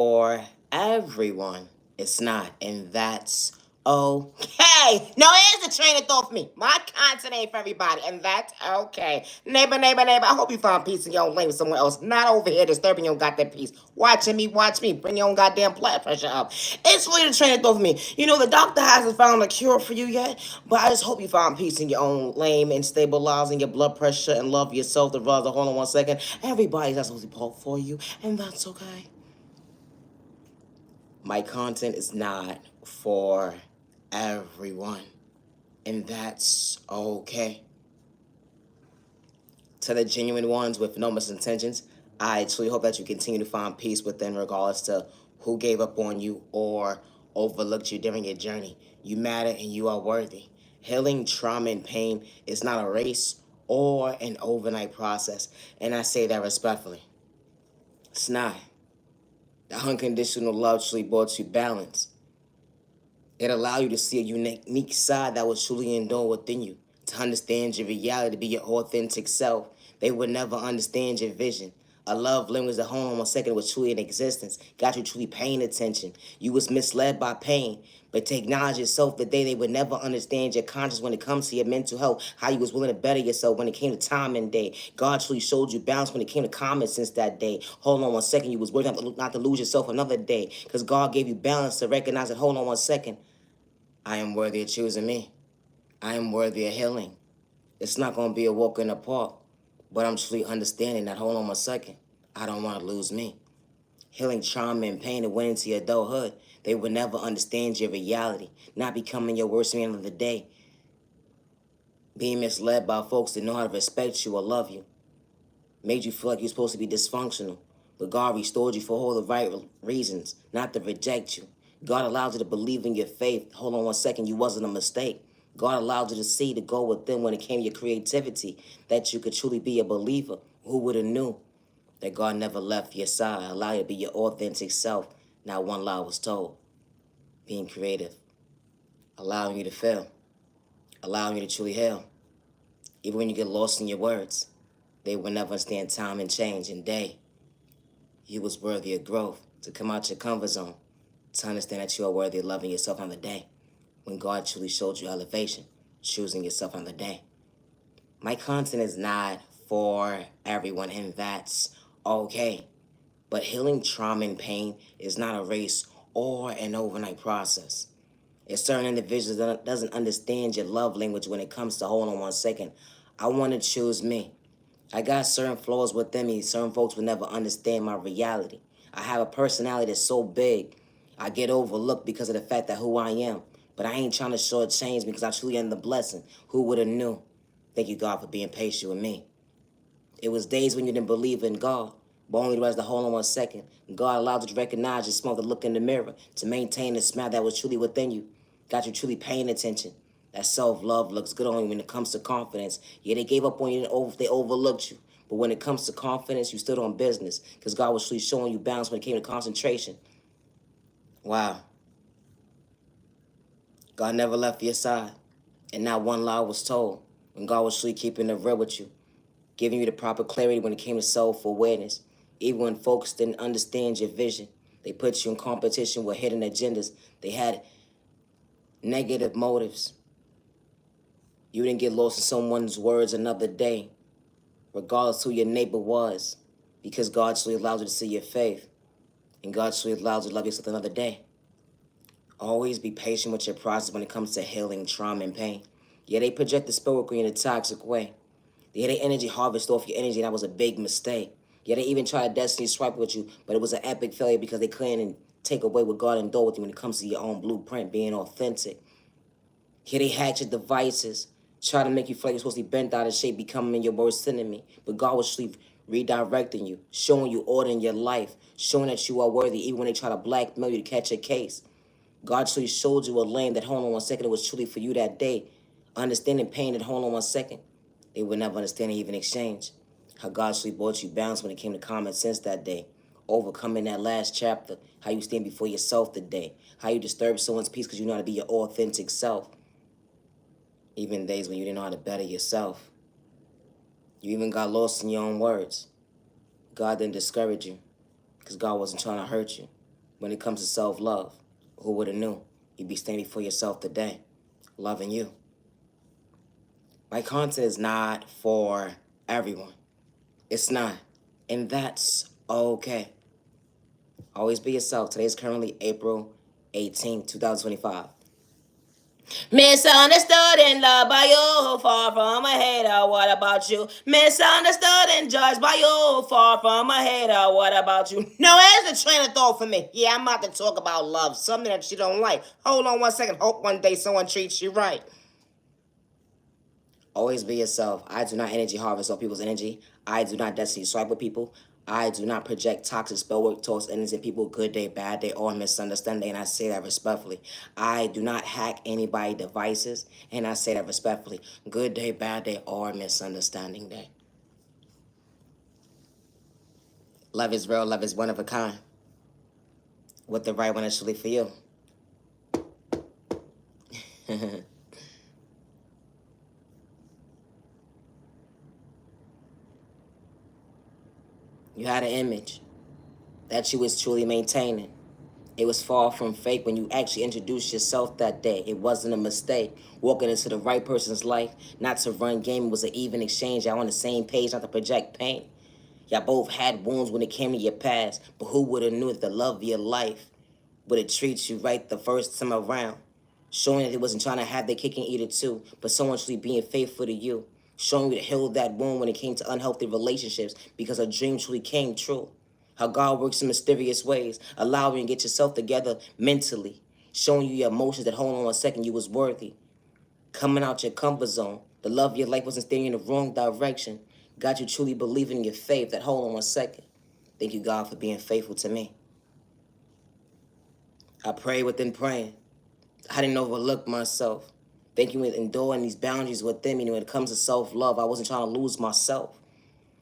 for everyone. It's not, and that's okay. No, here's the train of thought for me. My content ain't for everybody, and that's okay. Neighbor, neighbor, neighbor, I hope you find peace in your own lane somewhere else. Not over here disturbing your goddamn peace. Watching me, watch me. Bring your own goddamn blood pressure up. It's really the train of thought for me. You know, the doctor hasn't found a cure for you yet, but I just hope you find peace in your own lane and stabilizing your blood pressure and love yourself. The brother, hold on one second. Everybody's not supposed to be for you, and that's okay. My content is not for everyone, and that's okay. To the genuine ones with no misintentions, I truly hope that you continue to find peace within, regardless to who gave up on you or overlooked you during your journey. You matter and you are worthy. Healing trauma and pain is not a race or an overnight process, and I say that respectfully. It's not. The unconditional love truly brought you balance. It allowed you to see a unique side that was truly indoor within you, to understand your reality, to be your authentic self. They would never understand your vision. A love language that hold on one second was truly in existence, got you truly paying attention. You was misled by pain, but to acknowledge yourself the day they would never understand your conscience when it comes to your mental health, how you was willing to better yourself when it came to time and day. God truly showed you balance when it came to common sense that day. Hold on one second, you was working not to lose yourself another day, because God gave you balance to recognize that, hold on one second, I am worthy of choosing me. I am worthy of healing. It's not going to be a walk in the park, but I'm truly understanding that, hold on one second, I don't want to lose me. Healing trauma and pain that went into your adulthood, they will never understand your reality, not becoming your worst man of the day, being misled by folks that know how to respect you or love you, made you feel like you're supposed to be dysfunctional, but God restored you for all the right reasons, not to reject you. God allowed you to believe in your faith. Hold on one second, you wasn't a mistake. God allowed you to see, to go within when it came to your creativity, that you could truly be a believer. Who would have knew that God never left your side, allowed you to be your authentic self? Not one lie was told. Being creative, allowing you to fail, allowing you to truly heal. Even when you get lost in your words, they will never understand time and change and day. You was worthy of growth, to come out your comfort zone, to understand that you are worthy of loving yourself on the day. When God truly showed you elevation, choosing yourself on the day. My content is not for everyone, and that's okay. But healing trauma and pain is not a race or an overnight process. If certain individuals doesn't understand your love language when it comes to, hold on one second, I want to choose me. I got certain flaws within me. Certain folks will never understand my reality. I have a personality that's so big, I get overlooked because of the fact that who I am. But I ain't trying to shortchange because I truly am the blessing. Who would have knew? Thank you, God, for being patient with me. It was days when you didn't believe in God, but only realized to hold on one second. God allowed you to recognize your smell, to look in the mirror, to maintain the smile that was truly within you. Got you truly paying attention. That self-love looks good on you when it comes to confidence. Yeah, they gave up on you, they overlooked you. But when it comes to confidence, you stood on business because God was truly showing you balance when it came to concentration. Wow. God never left your side. And not one lie was told when God was truly keeping it real with you, giving you the proper clarity when it came to self-awareness. Even when folks didn't understand your vision, they put you in competition with hidden agendas. They had negative motives. You didn't get lost in someone's words another day, regardless who your neighbor was, because God truly allowed you to see your faith, and God truly allowed you to love yourself another day. Always be patient with your process when it comes to healing trauma and pain. Yeah, they project the spiritual in a toxic way. They had an energy harvest off your energy, and that was a big mistake. Yeah, they even tried a destiny swipe with you, but it was an epic failure because they couldn't take away what God endured with you when it comes to your own blueprint, being authentic. Here they hatch your devices, try to make you feel like you're supposed to be bent out of shape, becoming your worst enemy. But God was actually redirecting you, showing you order in your life, showing that you are worthy, even when they try to blackmail you to catch a case. God truly showed you a lane that, hold on one second, it was truly for you that day. Understanding pain that, hold on one second, they would never understand it even exchange. How God truly brought you balance when it came to common sense that day. Overcoming that last chapter, how you stand before yourself today, how you disturb someone's peace because you know how to be your authentic self. Even days when you didn't know how to better yourself. You even got lost in your own words. God didn't discourage you because God wasn't trying to hurt you. when it comes to self-love. Who would have knew you'd be standing for yourself today, loving you? My content is not for everyone. It's not. And that's okay. Always be yourself. Today is currently April 18th, 2025. Misunderstood and loved by you, far from a hater. What about you? Misunderstood and judged by you, far from a hater. What about you? No, here's the train of thought for me. Yeah, I'm about to talk about love, something that you don't like. Hold on one second. Hope one day someone treats you right. Always be yourself. I do not energy harvest all people's energy. I do not destiny swipe with people. I do not project toxic spell work towards innocent people, good day, bad day, or misunderstanding, and I say that respectfully. I do not hack anybody's devices, and I say that respectfully. Good day, bad day, or misunderstanding day. Love is real, love is one of a kind. With the right one, it's truly for you. You had an image that you was truly maintaining. It was far from fake when you actually introduced yourself that day. It wasn't a mistake. Walking into the right person's life, not to run game, it was an even exchange. Y'all on the same page, not to project pain. Y'all both had wounds when it came to your past, but who would have knew that the love of your life would have treated you right the first time around? Showing that it wasn't trying to have their cake and eat it too, but someone truly being faithful to you. Showing you to heal that wound when it came to unhealthy relationships because a dream truly came true. How God works in mysterious ways, allowing you to get yourself together mentally. Showing you your emotions that hold on a second you was worthy. Coming out your comfort zone. The love of your life wasn't steering you in the wrong direction. Got you truly believing in your faith that hold on one second. Thank you, God, for being faithful to me. I pray within praying. I didn't overlook myself. Thank you for enduring these boundaries within me. When it comes to self-love, I wasn't trying to lose myself.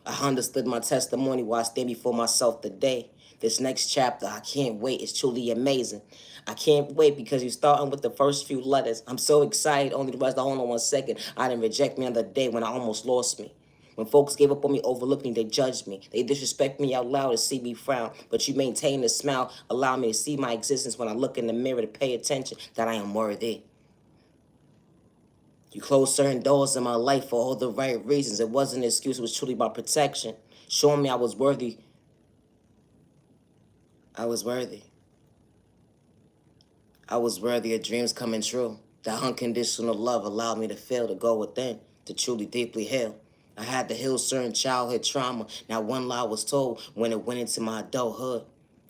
I understood my testimony while I stand before myself today. This next chapter, I can't wait. It's truly amazing. I can't wait because you're starting with the first few letters. I'm so excited. Only the rest, hold on one second. I didn't reject me on the day when I almost lost me. When folks gave up on me, overlooked me, they judged me. They disrespect me out loud to see me frown. But you maintain the smile, allow me to see my existence when I look in the mirror to pay attention that I am worthy. You closed certain doors in my life for all the right reasons. It wasn't an excuse, it was truly my protection. Showing me I was worthy. I was worthy. I was worthy of dreams coming true. That unconditional love allowed me to feel, to go within, to truly deeply heal. I had to heal certain childhood trauma. Now one lie was told when it went into my adulthood.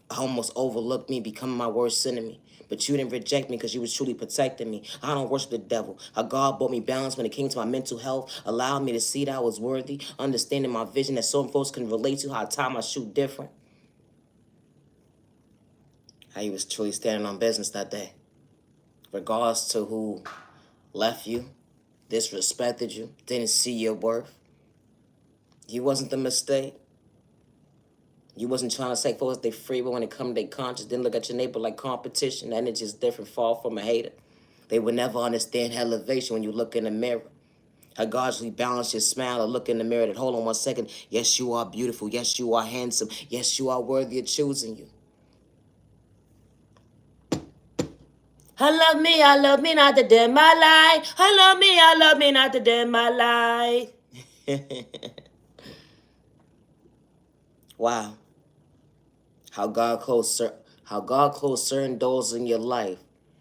I almost overlooked me becoming my worst enemy. But you didn't reject me because you was truly protecting me. I don't worship the devil. How God brought me balance when it came to my mental health, allowed me to see that I was worthy, understanding my vision that some folks can relate to, how I tie my shoe different. How you was truly standing on business that day. Regards to who left you, disrespected you, didn't see your worth. You wasn't the mistake. You wasn't trying to take folks they free, but when it come to their conscience, didn't look at your neighbor like competition. That energy is different, far from a hater. They would never understand elevation when you look in the mirror. How gradually balance your smile or look in the mirror that hold on one second. Yes, you are beautiful. Yes, you are handsome. Yes, you are worthy of choosing you. I love me not to dim my light. I love me not to dim my light. Wow. How God closed certain doors in your life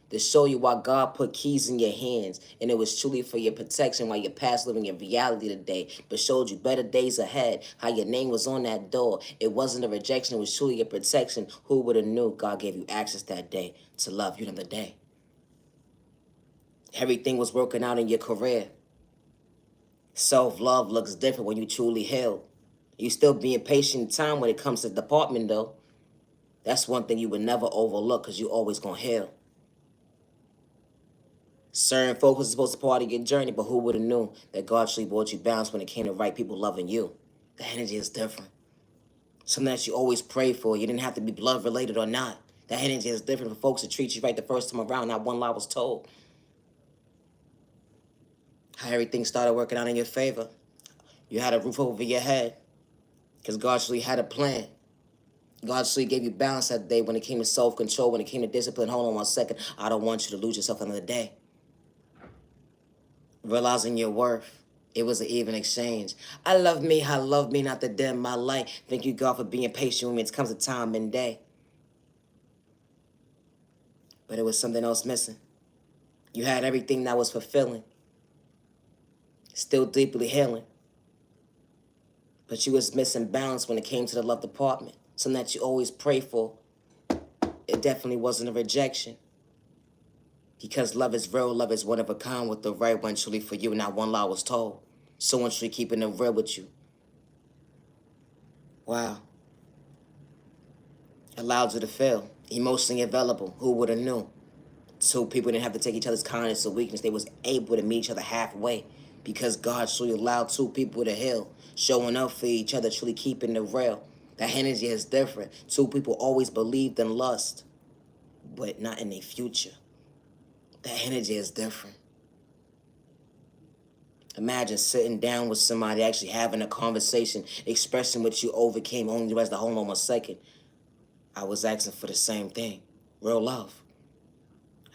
to show you why God put keys in your hands, and it was truly for your protection while your past living in reality today, but showed you better days ahead. How your name was on that door. It wasn't a rejection, it was truly your protection. Who would have knew God gave you access that day to love you another day? Everything was working out in your career. Self-love looks different when you truly heal. You still being patient in time when it comes to the department though. That's one thing you would never overlook because you always gonna heal. Certain folks are supposed to part of your journey, but who would have known that God actually brought you balance when it came to right people loving you? The energy is different. Something that you always pray for. You didn't have to be blood related or not. That energy is different for folks to treat you right the first time around. Not one lie was told. How everything started working out in your favor. You had a roof over your head because God actually had a plan. God truly gave you balance that day when it came to self-control, when it came to discipline. Hold on 1 second. I don't want you to lose yourself another day. Realizing your worth. It was an even exchange. I love me, not to dim my light. Thank you, God, for being patient when it comes to time and day. But it was something else missing. You had everything that was fulfilling, still deeply healing. But you was missing balance when it came to the love department. Something that you always pray for. It definitely wasn't a rejection. Because love is real, love is one of a kind with the right one truly for you. Not one lie was told. Someone truly keeping it real with you. Wow. Allowed you to feel. Emotionally available. Who would have knew? So people didn't have to take each other's kindness or weakness. They was able to meet each other halfway. Because God truly allowed two people to heal. Showing up for each other, truly keeping it real. That energy is different. Two people always believed in lust, but not in their future. That energy is different. Imagine sitting down with somebody, actually having a conversation, expressing what you overcame, only the rest of the hold on 1 second. I was asking for the same thing. Real love.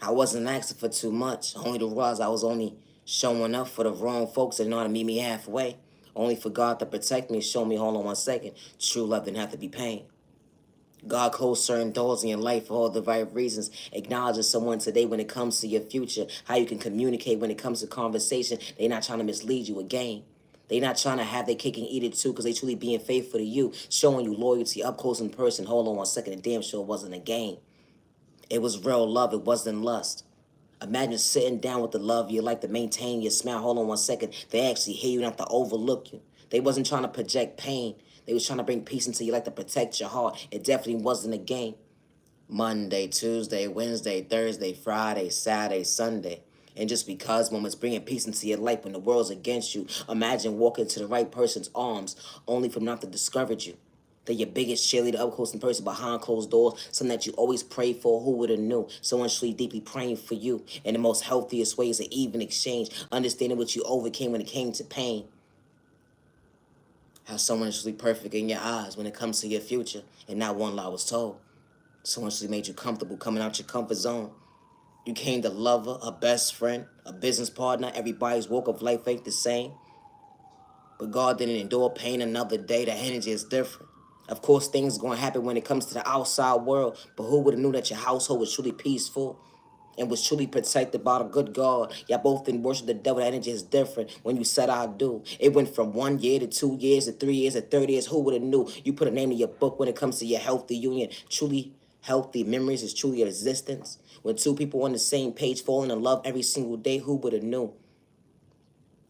I wasn't asking for too much. Only to realize I was only showing up for the wrong folks that know how to meet me halfway. Only for God to protect me and show me, hold on 1 second, true love didn't have to be pain. God closed certain doors in your life for all the right reasons. Acknowledging someone today when it comes to your future, how you can communicate when it comes to conversation. They're not trying to mislead you again. They're not trying to have their cake and eat it too because they truly being faithful to you, showing you loyalty up close in person. Hold on 1 second, and damn sure it wasn't a game. It was real love, it wasn't lust. Imagine sitting down with the love you like to maintain your smile. Hold on 1 second. They actually hear you, not to overlook you. They wasn't trying to project pain. They was trying to bring peace into you, like to protect your heart. It definitely wasn't a game. Monday, Tuesday, Wednesday, Thursday, Friday, Saturday, Sunday. And just because moments bringing peace into your life when the world's against you. Imagine walking to the right person's arms only for them not to discourage you. They're your biggest cheerleader up close in person behind closed doors. Something that you always pray for. Who would have knew? Someone truly deeply praying for you in the most healthiest ways, an even exchange. Understanding what you overcame when it came to pain. How someone is truly perfect in your eyes when it comes to your future. And not one lie was told. Someone truly made you comfortable coming out your comfort zone. You came to lover, a best friend, a business partner. Everybody's walk of life ain't the same. But God didn't endure pain another day. The energy is different. Of course, things are going to happen when it comes to the outside world. But who would have knew that your household was truly peaceful and was truly protected by the good God? Y'all both didn't worship the devil. The energy is different when you said I do. It went from 1 year to 2 years to 3 years to 30 years. Who would have knew? You put a name in your book when it comes to your healthy union. Truly healthy memories is truly your existence. When two people on the same page falling in love every single day, who would have knew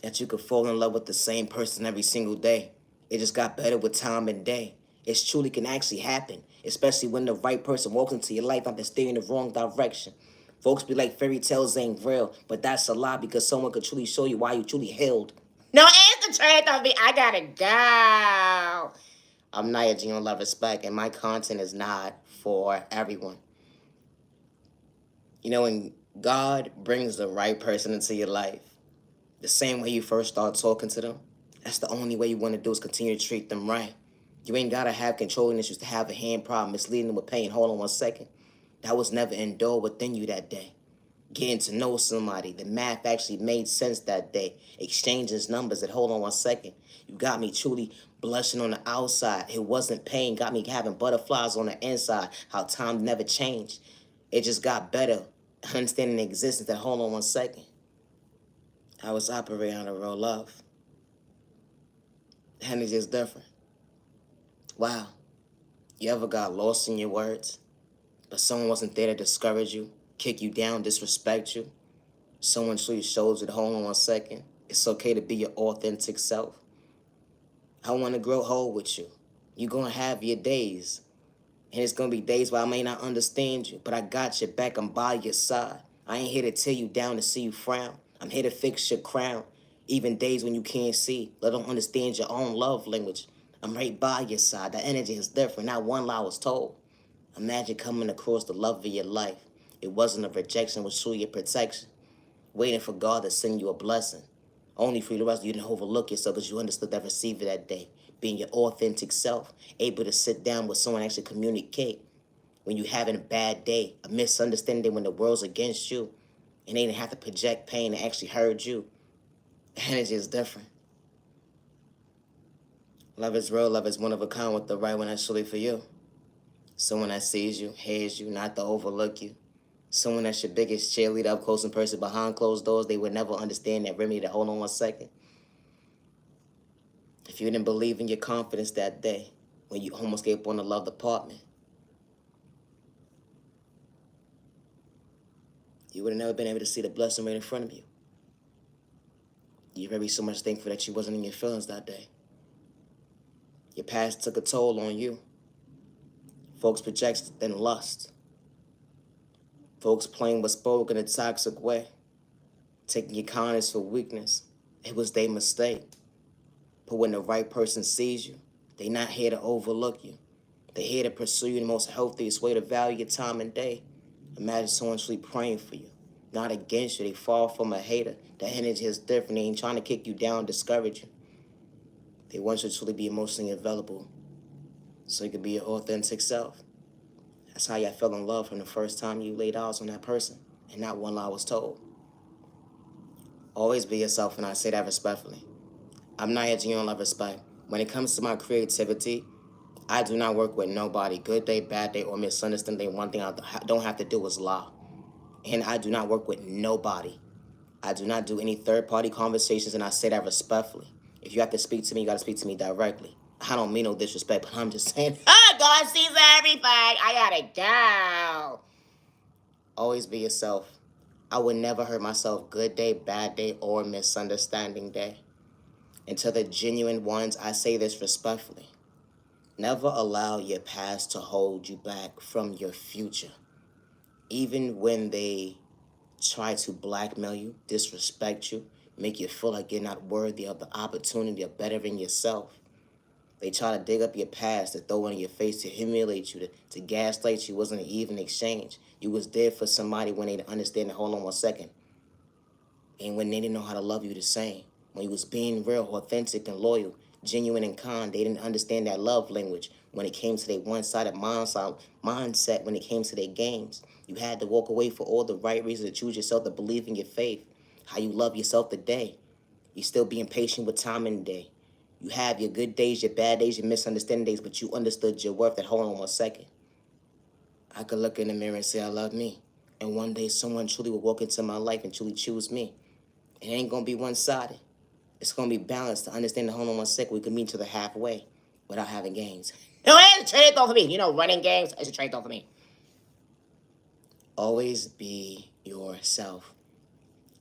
that you could fall in love with the same person every single day? It just got better with time and day. It truly can actually happen, especially when the right person walks into your life after steering in the wrong direction. Folks be like fairy tales ain't real, but that's a lie because someone could truly show you why you truly healed. No, answer trade on me. I gotta go. I'm Naya Gino Love Respect, and my content is not for everyone. You know, when God brings the right person into your life, the same way you first start talking to them, that's the only way you want to do is continue to treat them right. You ain't got to have controlling issues to have a hand problem, misleading them with pain. Hold on 1 second. That was never endured within you that day. Getting to know somebody. The math actually made sense that day. Exchanging numbers at hold on 1 second. You got me truly blushing on the outside. It wasn't pain. Got me having butterflies on the inside. How time never changed. It just got better. Understanding the existence that hold on 1 second. I was operating on a real love. The energy is different. Wow. You ever got lost in your words, but someone wasn't there to discourage you, kick you down, disrespect you? Someone truly shows you the hold on 1 second. It's okay to be your authentic self. I want to grow whole with you. You're going to have your days. And it's going to be days where I may not understand you, but I got your back. I'm by your side. I ain't here to tear you down to see you frown. I'm here to fix your crown. Even days when you can't see, let them understand your own love language. I'm right by your side. The energy is different. Not one lie was told. Imagine coming across the love of your life. It wasn't a rejection, it was truly a protection. Waiting for God to send you a blessing. Only for you to realize you didn't overlook yourself because you understood that receiver that day. being your authentic self, able to sit down with someone and actually communicate when you're having a bad day, a misunderstanding when the world's against you, and they didn't have to project pain and actually heard you. The energy is different. Love is real, love is one of a kind with the right one that's truly for you. Someone that sees you, hears you, not to overlook you. Someone that's your biggest cheerleader up close in person behind closed doors. They would never understand that remedy to hold on 1 second. If you didn't believe in your confidence that day, when you almost gave up on the love department, you would have never been able to see the blessing right in front of you. You're very so much thankful that you wasn't in your feelings that day. Your past took a toll on you. Folks project and lust. Folks playing what spoke in a toxic way, taking your kindness for weakness. It was their mistake. But when the right person sees you, they not here to overlook you. They're here to pursue you in the most healthiest way to value your time and day. Imagine someone truly praying for you, not against you. They fall from a hater. The energy is different. They ain't trying to kick you down, discourage you. They want you to truly be emotionally available so you can be your authentic self. That's how y'all fell in love from the first time you laid eyes on that person, and not one lie was told. Always be yourself, and I say that respectfully. I'm not hedging you on love respect. When it comes to my creativity, I do not work with nobody. Good day, bad day, or misunderstanding. One thing I don't have to do is lie. And I do not work with nobody. I do not do any third-party conversations, and I say that respectfully. If you have to speak to me, you got to speak to me directly. I don't mean no disrespect, but I'm just saying, God sees everything. I gotta go. Always be yourself. I would never hurt myself. Good day, bad day, or misunderstanding day. And to the genuine ones, I say this respectfully. Never allow your past to hold you back from your future. Even when they try to blackmail you, disrespect you, make you feel like you're not worthy of the opportunity of bettering yourself. They try to dig up your past, to throw it in your face, to humiliate you, to gaslight you. It wasn't an even exchange. You was there for somebody when they didn't understand it. Hold on 1 second. And when they didn't know how to love you the same. When you was being real, authentic, and loyal, genuine and kind, they didn't understand that love language when it came to their one-sided mindset, when it came to their games. You had to walk away for all the right reasons to choose yourself, to believe in your faith, how you love yourself today. You still being patient with time and day. You have your good days, your bad days, your misunderstanding days, but you understood your worth. That hold on 1 second. I could look in the mirror and say I love me. And one day someone truly will walk into my life and truly choose me. It ain't going to be one-sided. It's going to be balanced to understand the hold on 1 second. We can meet each other halfway without having games. No, it's a trade-off for me. You know, running games, it's a trade-off for me. Always be yourself.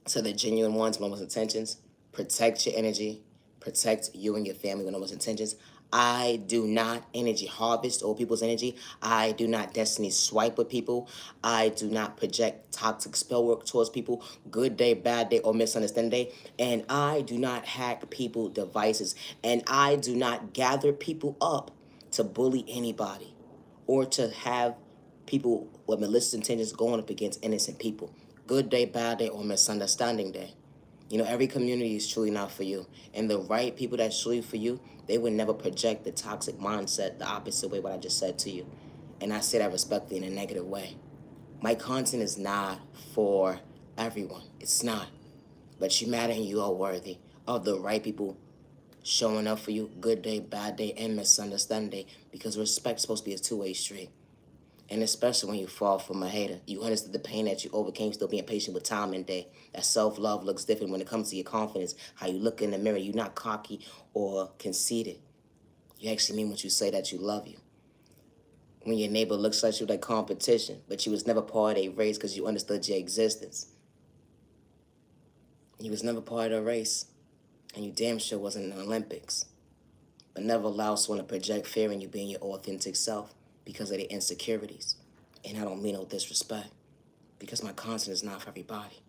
To the genuine ones, with noble intentions, protect your energy. Protect you and your family with noble intentions. I do not energy harvest all people's energy. I do not destiny swipe with people. I do not project toxic spell work towards people. Good day, bad day, or misunderstanding day. And I do not hack people devices. And I do not gather people up to bully anybody or to have people with malicious intentions going up against innocent people. Good day, bad day, or misunderstanding day. You know, every community is truly not for you. And the right people that's truly for you, they would never project the toxic mindset the opposite way what I just said to you. And I say that respectfully in a negative way. My content is not for everyone. It's not. But you matter and you are worthy of the right people showing up for you. Good day, bad day, and misunderstanding day. Because respect's supposed to be a two-way street. And especially when you fall from a hater, you understand the pain that you overcame, still being patient with time and day. That self-love looks different when it comes to your confidence, how you look in the mirror. You're not cocky or conceited. You actually mean what you say, that you love you. When your neighbor looks at you like competition, but you was never part of a race because you understood your existence. You was never part of a race, and you damn sure wasn't in the Olympics. But never allow someone to project fear in you being your authentic self because of their insecurities. And I don't mean no disrespect, because my content is not for everybody.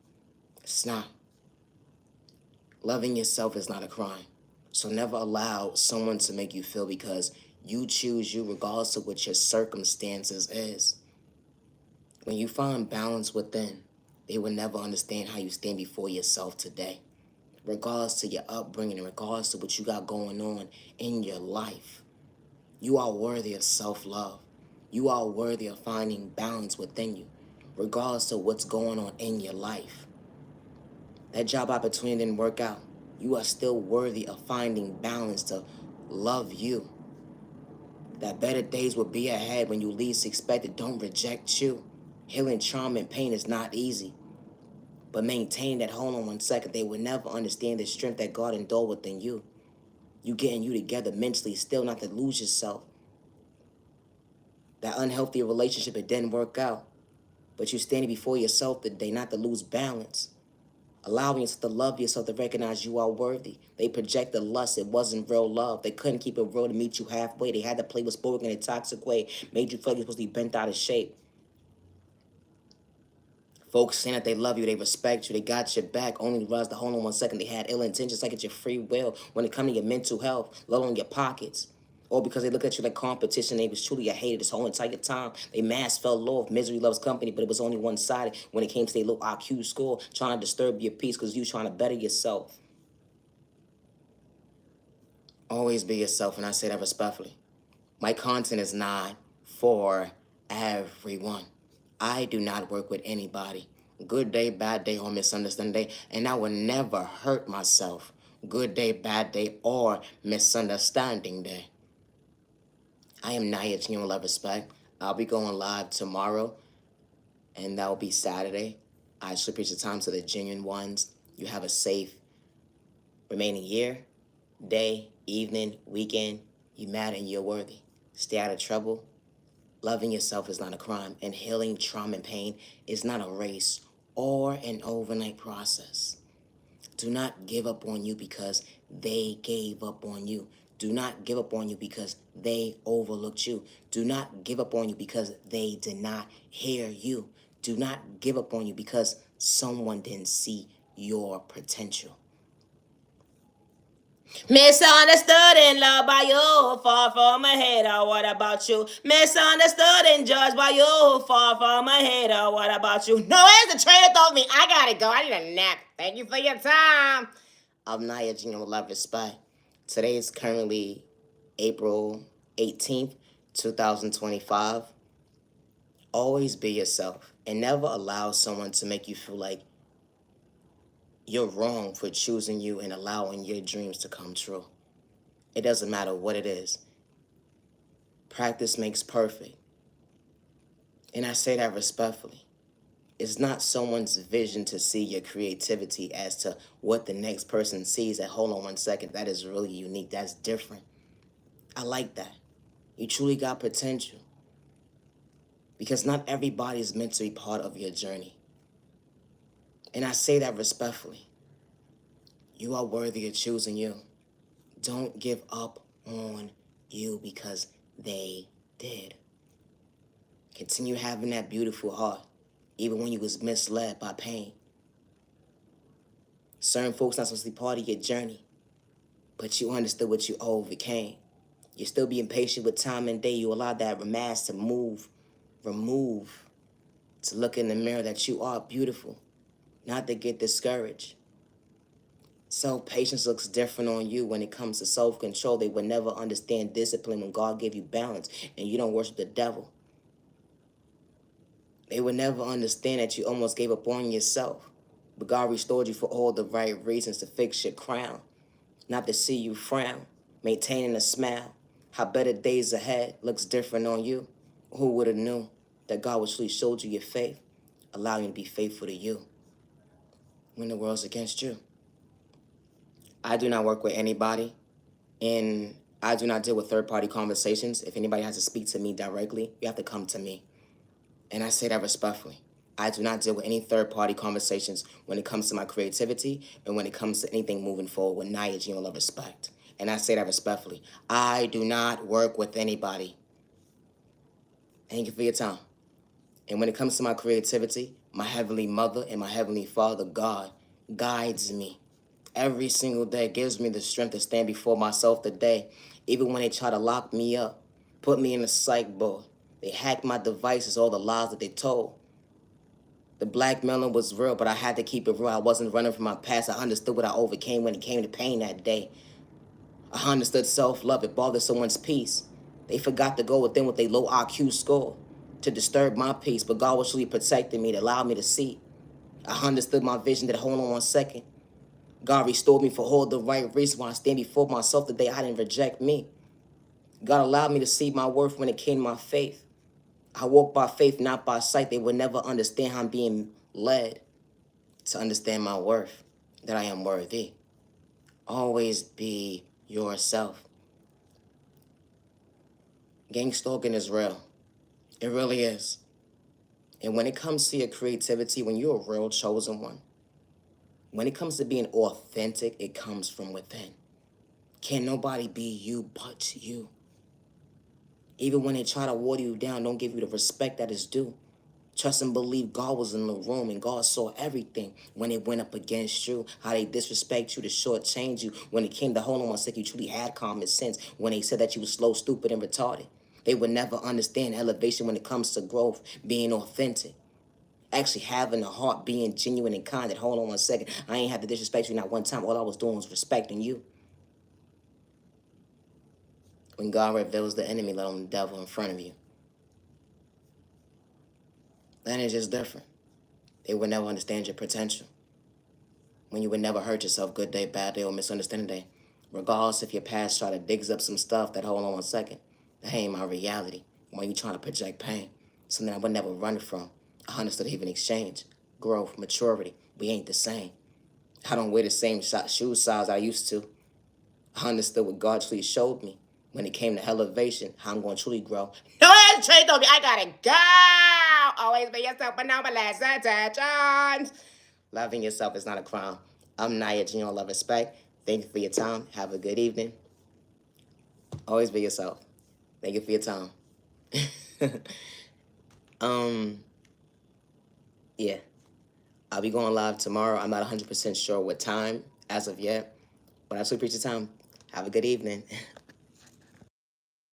It's not. Loving yourself is not a crime. So never allow someone to make you feel because you choose you regardless of what your circumstances is. When you find balance within, they will never understand how you stand before yourself today. regardless to your upbringing and regardless to what you got going on in your life. You are worthy of self-love. You are worthy of finding balance within you, regardless of what's going on in your life. That job opportunity didn't work out. You are still worthy of finding balance to love you. That better days will be ahead when you least expect it. Don't reject you. Healing trauma and pain is not easy. But maintain that, hold on one second, they will never understand the strength that God endowed within you. You getting you together mentally, still not to lose yourself. That unhealthy relationship, it didn't work out. But you standing before yourself today, not to lose balance. Allowing yourself to love yourself, to recognize you are worthy. They projected lust. It wasn't real love. They couldn't keep it real to meet you halfway. They had to play with spoken in a toxic way. Made you feel like you're supposed to be bent out of shape. Folks saying that they love you, they respect you, they got your back, only realize the hold on one second they had ill intentions, like it's your free will when it comes to your mental health, let alone your pockets. Or because they look at you like competition, they was truly a hater this whole entire time. They mask fell low if misery loves company, but it was only one-sided when it came to their low IQ score, trying to disturb your peace because you trying to better yourself. Always be yourself, and I say that respectfully. My content is not for everyone. I do not work with anybody. Good day, bad day, or misunderstanding day, and I will never hurt myself. Good day, bad day, or misunderstanding day. I am Naya Genuine Love Respect. I'll be going live tomorrow, and that will be Saturday. I should preach the time to the genuine ones. You have a safe remaining year, day, evening, weekend. You matter and you're worthy. Stay out of trouble. Loving yourself is not a crime, and healing trauma and pain is not a race or an overnight process. Do not give up on you because they gave up on you. Do not give up on you because they overlooked you. Do not give up on you because they did not hear you. Do not give up on you because someone didn't see your potential. Misunderstood and loved by you, far from a hater, what about you? Misunderstood and judged by you, far from a hater, what about you? No, as the trainer told me, I gotta go, I need a nap. Thank you for your time. I'm Naya Genuine Love Respect. Today is currently April 18th, 2025. Always be yourself and never allow someone to make you feel like you're wrong for choosing you and allowing your dreams to come true. It doesn't matter what it is. Practice makes perfect. And I say that respectfully. It's not someone's vision to see your creativity as to what the next person sees. That, hold on one second, that is really unique. That's different. I like that. You truly got potential. Because not everybody is meant to be part of your journey. And I say that respectfully. You are worthy of choosing you. Don't give up on you because they did. Continue having that beautiful heart, even when you was misled by pain. Certain folks not supposed to be part of your journey, but you understood what you overcame. You're still being patient with time and day. You allow that mask to remove, to look in the mirror that you are beautiful, not to get discouraged. Self-patience looks different on you when it comes to self-control. They would never understand discipline when God gave you balance and you don't worship the devil. They would never understand that you almost gave up on yourself, but God restored you for all the right reasons to fix your crown, not to see you frown, maintaining a smile. How better days ahead looks different on you. Who would have known that God would truly showed you your faith, allow you to be faithful to you when the world's against you. I do not work with anybody, and I do not deal with third-party conversations. If anybody has to speak to me directly, you have to come to me. And I say that respectfully. I do not deal with any third-party conversations when it comes to my creativity and when it comes to anything moving forward with Naya Genuine Love Respect. And I say that respectfully. I do not work with anybody. Thank you for your time. And when it comes to my creativity, my Heavenly Mother and my Heavenly Father, God, guides me. Every single day gives me the strength to stand before myself today, even when they try to lock me up, put me in a psych ward. They hacked my devices, all the lies that they told. The blackmailing was real, but I had to keep it real. I wasn't running from my past. I understood what I overcame when it came to pain that day. I understood self-love. It bothered someone's peace. They forgot to go within with their low IQ score to disturb my peace, but God was truly protecting me to allow me to see. I understood my vision that, hold on 1 second. God restored me for all the right reasons when I stand before myself today. I didn't reject me. God allowed me to see my worth when it came to my faith. I walk by faith, not by sight. They would never understand how I'm being led to understand my worth, that I am worthy. Always be yourself. Gang stalking is real. It really is. And when it comes to your creativity, when you're a real chosen one, when it comes to being authentic, it comes from within. Can't nobody be you but you. Even when they try to water you down, don't give you the respect that is due. Trust and believe God was in the room and God saw everything when it went up against you. How they disrespect you to shortchange you. When it came to hold on 1 second, you truly had common sense. When they said that you were slow, stupid, and retarded. They would never understand elevation when it comes to growth, being authentic. Actually having a heart, being genuine and kind. That hold on 1 second, I ain't had to disrespect you not one time. All I was doing was respecting you. When God reveals the enemy, let him the devil in front of you. Then it's just different. They would never understand your potential. When you would never hurt yourself, good day, bad day, or misunderstanding day. Regardless if your past try to dig up some stuff that hold on 1 second, that ain't my reality. When you trying to project pain, something I would never run from. I understood even exchange, growth, maturity. We ain't the same. I don't wear the same shoe size I used to. I understood what God truly showed me when it came to elevation, how I'm going to truly grow. No hesitate on me. I gotta go. Always be yourself, but now my last attention. Loving yourself is not a crime. I'm Naya, genuine love, respect. Thank you for your time. Have a good evening. Always be yourself. Thank you for your time. Yeah. I'll be going live tomorrow. I'm not 100% sure what time as of yet, but I actually appreciate your time. Have a good evening.